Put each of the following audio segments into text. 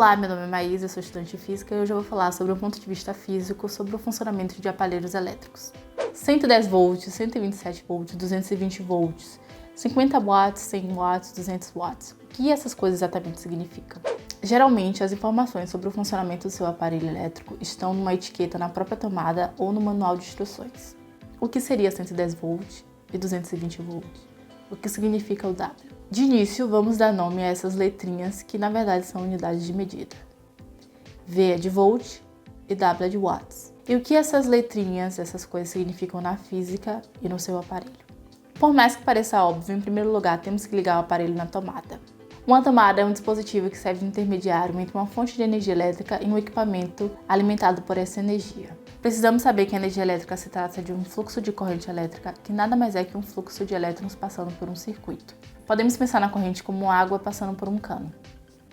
Olá, meu nome é Maísa, eu sou estudante de Física e hoje eu vou falar sobre um ponto de vista físico sobre o funcionamento de aparelhos elétricos. 110 volts, 127 volts, 220 volts, 50 watts, 100 watts, 200 watts. O que essas coisas exatamente significam? Geralmente, as informações sobre o funcionamento do seu aparelho elétrico estão numa etiqueta na própria tomada ou no manual de instruções. O que seria 110 volts e 220 volts? O que significa o W? De início, vamos dar nome a essas letrinhas que na verdade são unidades de medida. V é de volt e W é de watts. E o que essas letrinhas, essas coisas significam na física e no seu aparelho? Por mais que pareça óbvio, em primeiro lugar temos que ligar o aparelho na tomada. Uma tomada é um dispositivo que serve de intermediário entre uma fonte de energia elétrica e um equipamento alimentado por essa energia. Precisamos saber que a energia elétrica se trata de um fluxo de corrente elétrica, que nada mais é que um fluxo de elétrons passando por um circuito. Podemos pensar na corrente como água passando por um cano.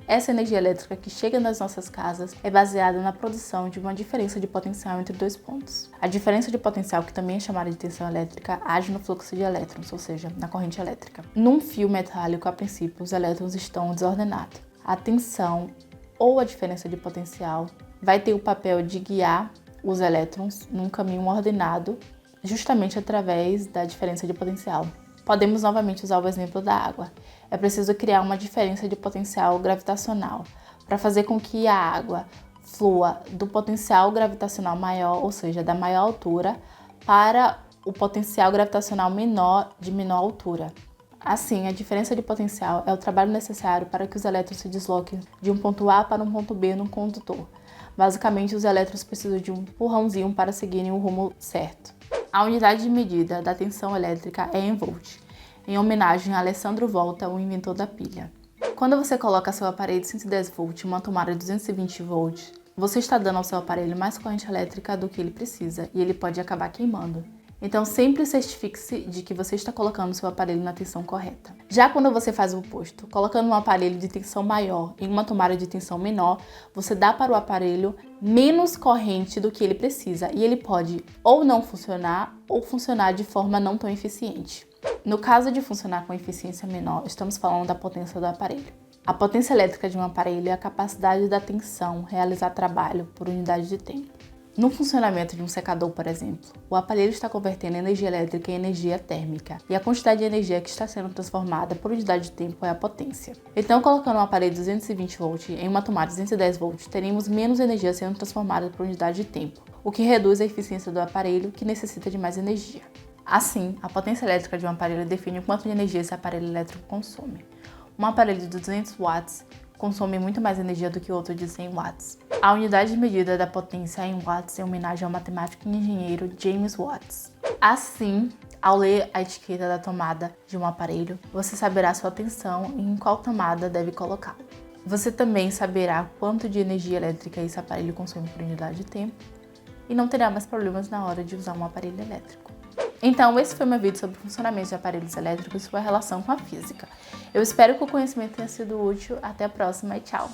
Essa energia elétrica que chega nas nossas casas é baseada na produção de uma diferença de potencial entre dois pontos. A diferença de potencial, que também é chamada de tensão elétrica, age no fluxo de elétrons, ou seja, na corrente elétrica. Num fio metálico, a princípio, os elétrons estão desordenados. A tensão ou a diferença de potencial vai ter o papel de guiar os elétrons num caminho ordenado, justamente através da diferença de potencial. Podemos novamente usar o exemplo da água. É preciso criar uma diferença de potencial gravitacional para fazer com que a água flua do potencial gravitacional maior, ou seja, da maior altura, para o potencial gravitacional menor, de menor altura. Assim, a diferença de potencial é o trabalho necessário para que os elétrons se desloquem de um ponto A para um ponto B num condutor. Basicamente, os elétrons precisam de um empurrãozinho para seguirem o rumo certo. A unidade de medida da tensão elétrica é em volt, em homenagem a Alessandro Volta, o inventor da pilha. Quando você coloca seu aparelho de 110 volts em uma tomada de 220 volts, você está dando ao seu aparelho mais corrente elétrica do que ele precisa e ele pode acabar queimando. Então sempre certifique-se de que você está colocando seu aparelho na tensão correta. Já quando você faz o oposto, colocando um aparelho de tensão maior em uma tomada de tensão menor, você dá para o aparelho menos corrente do que ele precisa e ele pode ou não funcionar ou funcionar de forma não tão eficiente. No caso de funcionar com eficiência menor, estamos falando da potência do aparelho. A potência elétrica de um aparelho é a capacidade da tensão realizar trabalho por unidade de tempo. No funcionamento de um secador, por exemplo, o aparelho está convertendo energia elétrica em energia térmica, e a quantidade de energia que está sendo transformada por unidade de tempo é a potência. Então, colocando um aparelho de 220 volts em uma tomada de 210 volts, teremos menos energia sendo transformada por unidade de tempo, o que reduz a eficiência do aparelho, que necessita de mais energia. Assim, a potência elétrica de um aparelho define o quanto de energia esse aparelho elétrico consome. Um aparelho de 200 watts consome muito mais energia do que outro de 100 watts. A unidade de medida da potência em watts é homenagem ao matemático e engenheiro James Watts. Assim, ao ler a etiqueta da tomada de um aparelho, você saberá sua tensão e em qual tomada deve colocá-la. Você também saberá quanto de energia elétrica esse aparelho consome por unidade de tempo e não terá mais problemas na hora de usar um aparelho elétrico. Então, esse foi meu vídeo sobre o funcionamento de aparelhos elétricos e sua relação com a física. Eu espero que o conhecimento tenha sido útil. Até a próxima e tchau!